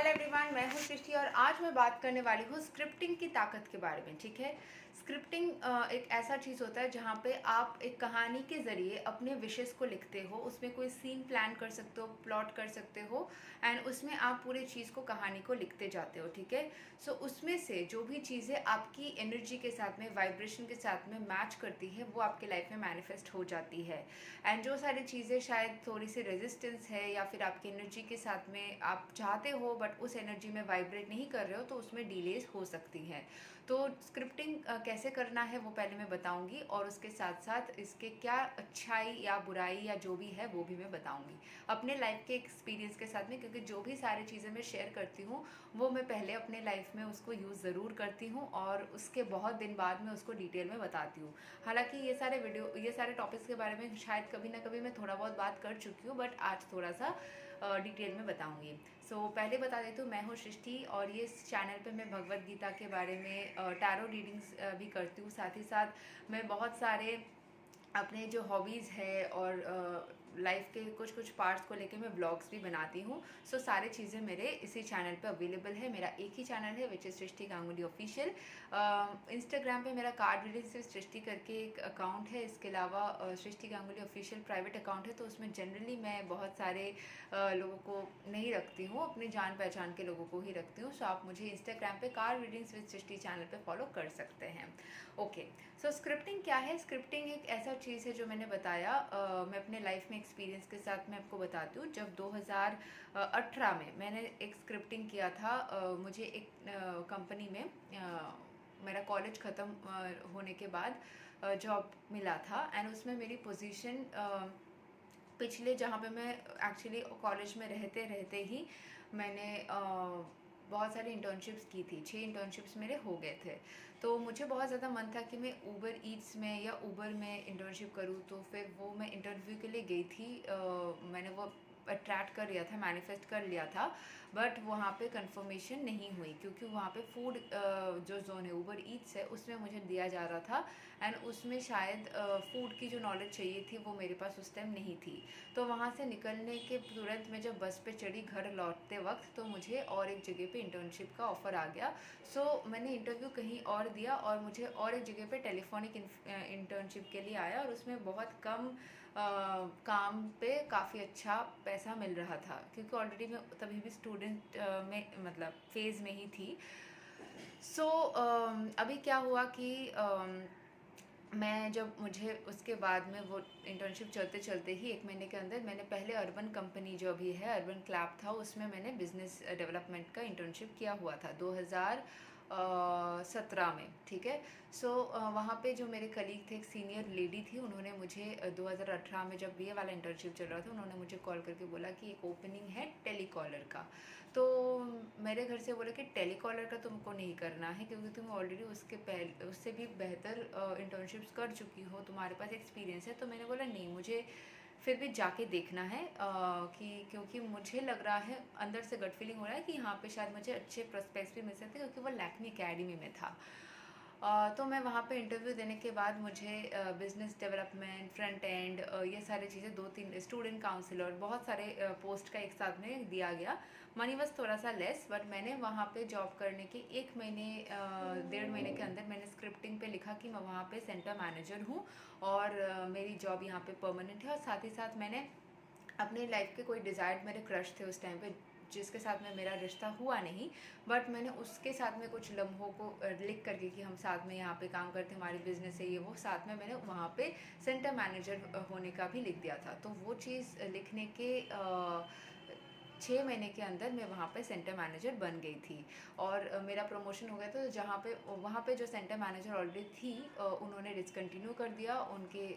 Hello everyone, मैं हूं सृष्टि और आज मैं बात करने वाली हूं स्क्रिप्टिंग की ताकत के बारे में। ठीक है। स्क्रिप्टिंग एक ऐसा चीज़ होता है जहां पे आप एक कहानी के ज़रिए अपने विशेस को लिखते हो, उसमें कोई सीन प्लान कर सकते हो, प्लॉट कर सकते हो एंड उसमें आप पूरी चीज़ को, कहानी को लिखते जाते हो। ठीक है। सो उसमें से जो भी चीज़ें आपकी एनर्जी के साथ में, वाइब्रेशन के साथ में मैच करती है, वो आपके लाइफ में मैनिफेस्ट हो जाती है। एंड जो सारी चीज़ें शायद थोड़ी सी रेजिस्टेंस है या फिर आपकी एनर्जी के साथ में आप चाहते हो बट उस एनर्जी में वाइब्रेट नहीं कर रहे हो, तो उसमें डिलेज हो सकती हैं। तो स्क्रिप्टिंग कैसे करना है वो पहले मैं बताऊंगी और उसके साथ साथ इसके क्या अच्छाई या बुराई या जो भी है वो भी मैं बताऊंगी अपने लाइफ के एक्सपीरियंस के साथ में, क्योंकि जो भी सारी चीज़ें मैं शेयर करती हूँ वो मैं पहले अपने लाइफ में उसको यूज़ ज़रूर करती हूँ और उसके बहुत दिन बाद मैं उसको डिटेल में बताती हूँ। हालांकि ये सारे टॉपिक्स के बारे में शायद कभी ना कभी मैं थोड़ा बहुत बात कर चुकी हूँ, बट आज थोड़ा सा डिटेल में बताऊंगी। सो पहले बता देती हूँ, मैं हूँ सृष्टि और ये इस चैनल पे मैं भगवत गीता के बारे में टैरो रीडिंग्स भी करती हूँ। साथ ही साथ मैं बहुत सारे अपने जो हॉबीज़ है और लाइफ के कुछ कुछ पार्ट्स को लेके मैं ब्लॉग्स भी बनाती हूँ। सो सारी चीज़ें मेरे इसी चैनल पे अवेलेबल है। मेरा एक ही चैनल है which is Srishti Ganguly official. Instagram पे मेरा कार्ड रीडिंग से सृष्टि करके एक अकाउंट है। इसके अलावा सृष्टि गांगुली ऑफिशियल प्राइवेट अकाउंट है, तो उसमें जनरली मैं बहुत सारे लोगों को नहीं रखती हूँ, अपने जान पहचान के लोगों को ही रखती हूँ। सो आप मुझे इंस्टाग्राम पे card readings with Srishti channel पे फॉलो कर सकते हैं। ओके। सो स्क्रिप्टिंग क्या है? स्क्रिप्टिंग एक ऐसा चीज़ है जो मैंने बताया, मैं अपने लाइफ में एक्सपीरियंस के साथ मैं आपको बताती हूँ। जब 2018 में मैंने एक स्क्रिप्टिंग किया था, मुझे एक कंपनी में मेरा कॉलेज ख़त्म होने के बाद जॉब मिला था एंड उसमें मेरी पोजीशन पिछले, जहाँ पे मैं एक्चुअली कॉलेज में रहते रहते ही मैंने बहुत सारी इंटर्नशिप्स की थी। 6 इंटर्नशिप्स मेरे हो गए थे। तो मुझे बहुत ज़्यादा मन था कि मैं ऊबर ईट्स में या ऊबर में इंटर्नशिप करूँ, तो फिर वो मैं इंटरव्यू के लिए गई थी। मैंने वो अट्रैक्ट कर लिया था, मैनिफेस्ट कर लिया था, बट वहाँ पे कंफर्मेशन नहीं हुई क्योंकि वहाँ पे फूड जो जोन है ऊबर ईट्स है उसमें मुझे दिया जा रहा था एंड उसमें शायद फूड की जो नॉलेज चाहिए थी वो मेरे पास उस टाइम नहीं थी। तो वहाँ से निकलने के तुरंत मैं जब बस पे चढ़ी घर लौटते वक्त, तो मुझे और एक जगह पे इंटर्नशिप का ऑफ़र आ गया। सो मैंने इंटरव्यू कहीं और दिया और मुझे और एक जगह पे टेलीफोनिक इंटर्नशिप के लिए आया और उसमें बहुत कम काम पे काफ़ी अच्छा पैसा मिल रहा था, क्योंकि ऑलरेडी मैं तभी भी स्टूडेंट में मतलब फेज़ में ही थी। सो अभी क्या हुआ कि मैं जब मुझे उसके बाद में वो इंटर्नशिप चलते चलते ही 1 महीने के अंदर मैंने पहले अर्बन कंपनी जो अभी है अर्बन क्लैप था, उसमें मैंने बिजनेस डेवलपमेंट का इंटर्नशिप किया हुआ था 2017 में। ठीक है। सो वहाँ पे जो मेरे कलीग थे, एक सीनियर लेडी थी, उन्होंने मुझे 2018 में जब ये वाला इंटर्नशिप चल रहा था, उन्होंने मुझे कॉल करके बोला कि एक ओपनिंग है टेलीकॉलर का। तो मेरे घर से बोले कि टेलीकॉलर का तुमको नहीं करना है क्योंकि तुम ऑलरेडी उसके पहले उससे भी बेहतर इंटर्नशिप्स कर चुकी हो, तुम्हारे पास एक्सपीरियंस है। तो मैंने बोला नहीं, मुझे फिर भी जाके देखना है कि क्योंकि मुझे लग रहा है, अंदर से गट फीलिंग हो रहा है कि यहाँ पे शायद मुझे अच्छे प्रोस्पेक्ट्स भी मिल सकते हैं, क्योंकि वो लैक्मी एकेडमी में था। तो मैं वहाँ पे इंटरव्यू देने के बाद मुझे बिज़नेस डेवलपमेंट, फ्रंट एंड, ये सारी चीज़ें, 2-3 स्टूडेंट काउंसलर, बहुत सारे पोस्ट का एक साथ में दिया गया। मनी बस थोड़ा सा लेस, बट मैंने वहाँ पे जॉब करने के 1 महीने 1.5 महीने के अंदर मैंने स्क्रिप्टिंग पे लिखा कि मैं वहाँ पे सेंटर मैनेजर हूँ और मेरी जॉब यहाँ पे परमानेंट है। और साथ ही साथ मैंने अपने लाइफ के कोई डिज़ायर्ड मेरे क्रश थे उस टाइम पे, जिसके साथ में मेरा रिश्ता हुआ नहीं, बट मैंने उसके साथ में कुछ लम्हों को लिख करके कि हम साथ में यहाँ पे काम करते, हमारी बिजनेस है ये वो, साथ में मैंने वहाँ पे सेंटर मैनेजर होने का भी लिख दिया था। तो वो चीज़ लिखने के 6 महीने के अंदर मैं वहाँ पे सेंटर मैनेजर बन गई थी और मेरा प्रमोशन हो गया था। तो जहाँ पे वहाँ पे जो सेंटर मैनेजर ऑलरेडी थी, उन्होंने डिसकंटिन्यू कर दिया, उनके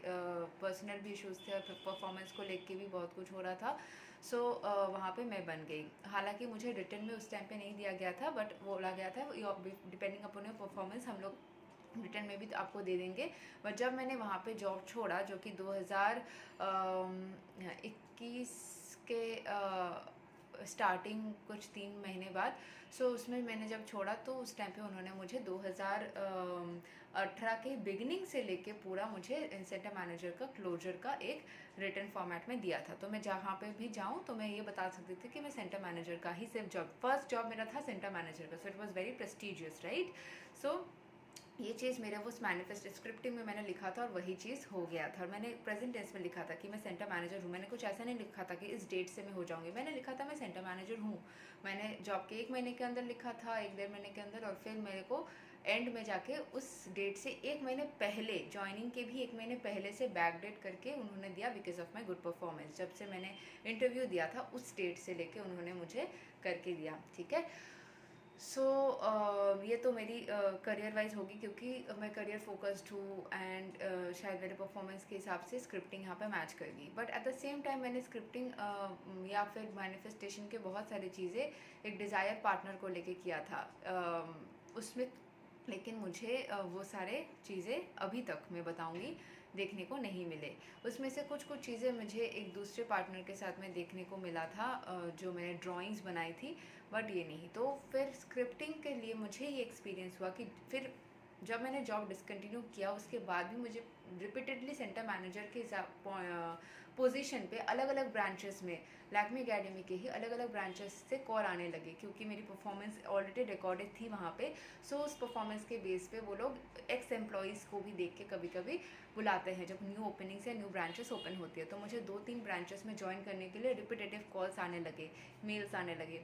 पर्सनल भी इश्यूज़ थे और परफॉर्मेंस को लेके भी बहुत कुछ हो रहा था। सो वहाँ पे मैं बन गई। हालांकि मुझे रिटर्न में उस टाइम पे नहीं दिया गया था, बट बोला गया था डिपेंडिंग अपॉन योर परफॉर्मेंस हम लोग रिटर्न में भी तो आपको दे देंगे। बट जब मैंने वहाँ पे जॉब छोड़ा, जो कि 2021 के स्टार्टिंग कुछ 3 महीने बाद। सो उसमें मैंने जब छोड़ा तो उस टाइम पे उन्होंने मुझे 2018 के बिगिनिंग से लेके पूरा मुझे सेंटर मैनेजर का क्लोजर का एक रिटन फॉर्मेट में दिया था। तो मैं जहाँ पे भी जाऊँ तो मैं ये बता सकती थी कि मैं सेंटर मैनेजर का ही सिर्फ जॉब, फर्स्ट जॉब मेरा था सेंटर मैनेजर का। So it was very prestigious, right. So ये चीज़ मेरे वो उस मैनिफेस्ट स्क्रिप्टिंग में मैंने लिखा था और वही चीज़ हो गया था। और मैंने प्रेजेंट टेंस में लिखा था कि मैं सेंटर मैनेजर हूँ। मैंने कुछ ऐसा नहीं लिखा था कि इस डेट से मैं हो जाऊँगी, मैंने लिखा था मैं सेंटर मैनेजर हूँ। मैंने जॉब के 1 महीने के अंदर लिखा था, 1 डेढ़ महीने के अंदर, और फिर मेरे को एंड में जाके उस डेट से 1 महीने पहले, ज्वाइनिंग के भी 1 महीने पहले से बैक डेट करके उन्होंने दिया because of my good performance. जब से मैंने इंटरव्यू दिया था उस डेट से लेके उन्होंने मुझे करके दिया, ठीक है। सो ये तो मेरी करियर वाइज होगी क्योंकि मैं करियर फोकस्ड हूँ एंड शायद मेरे परफॉर्मेंस के हिसाब से स्क्रिप्टिंग यहाँ पे मैच करेगी। But at the same time मैंने स्क्रिप्टिंग या फिर मैनिफेस्टेशन के बहुत सारी चीज़ें एक डिज़ायर पार्टनर को लेके किया था उसमें, लेकिन मुझे वो सारे चीज़ें अभी तक मैं बताऊँगी देखने को नहीं मिले। उसमें से कुछ कुछ चीज़ें मुझे एक दूसरे पार्टनर के साथ में देखने को मिला था जो मैंने ड्राइंग्स बनाई थी, बट ये नहीं। तो फिर स्क्रिप्टिंग के लिए मुझे ये एक्सपीरियंस हुआ कि फिर जब मैंने जॉब डिसकंटिन्यू किया उसके बाद भी मुझे रिपीटेडली सेंटर मैनेजर के पोजीशन पे अलग अलग ब्रांचेस में, लैक्मे एकेडमी के ही अलग अलग ब्रांचेस से कॉल आने लगे क्योंकि मेरी परफॉर्मेंस ऑलरेडी रिकॉर्डेड थी वहाँ पे। सो उस परफॉर्मेंस के बेस पे वो लोग एक्स एम्प्लॉयज़ को भी देख के कभी कभी बुलाते हैं जब न्यू ओपनिंग्स या न्यू ब्रांचेस ओपन होती है। तो मुझे 2-3 ब्रांचेस में ज्वाइन करने के लिए रिपीटेटिव कॉल्स आने लगे, मेल्स आने लगे।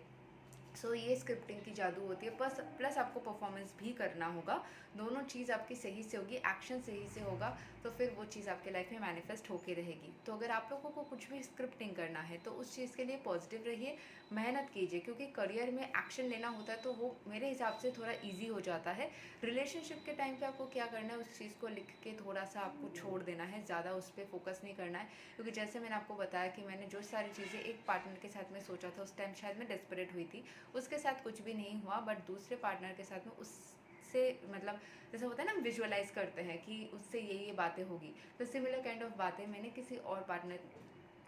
सो ये स्क्रिप्टिंग की जादू होती है। प्लस आपको परफॉर्मेंस भी करना होगा, दोनों चीज़ आपकी सही से होगी, एक्शन सही से होगा तो फिर वो चीज़ आपके लाइफ में मैनिफेस्ट होके रहेगी। तो अगर आप लोगों को कुछ भी स्क्रिप्टिंग करना है तो उस चीज़ के लिए पॉजिटिव रहिए, मेहनत कीजिए क्योंकि करियर में एक्शन लेना होता है तो वो मेरे हिसाब से थोड़ा ईजी हो जाता है। रिलेशनशिप के टाइम पे आपको क्या करना है उस चीज़ को लिख के थोड़ा सा आपको छोड़ देना है, ज़्यादा उस पर फोकस नहीं करना है क्योंकि जैसे मैंने आपको बताया कि मैंने जो सारी चीज़ें एक पार्टनर के साथ में सोचा था उस टाइम शायद मैं डेस्परेट हुई थी, उसके साथ कुछ भी नहीं हुआ। बट दूसरे पार्टनर के साथ में उससे मतलब जैसे होता है ना, हम विजुअलाइज करते हैं कि उससे ये बातें होगी, तो सिमिलर काइंड ऑफ बातें मैंने किसी और पार्टनर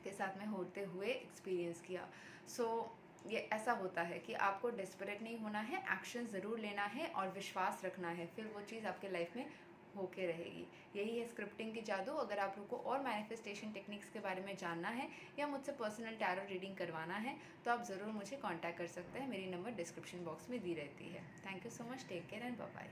के साथ में होते हुए एक्सपीरियंस किया। सो ये ऐसा होता है कि आपको डेस्परेट नहीं होना है, एक्शन ज़रूर लेना है और विश्वास रखना है, फिर वो चीज़ आपके लाइफ में होके रहेगी। यही है स्क्रिप्टिंग की जादू। अगर आप लोग को और मैनिफेस्टेशन टेक्निक्स के बारे में जानना है या मुझसे पर्सनल टैरो रीडिंग करवाना है तो आप ज़रूर मुझे कांटेक्ट कर सकते हैं। मेरी नंबर डिस्क्रिप्शन बॉक्स में दी रहती है। Thank you so much, take care and bye bye.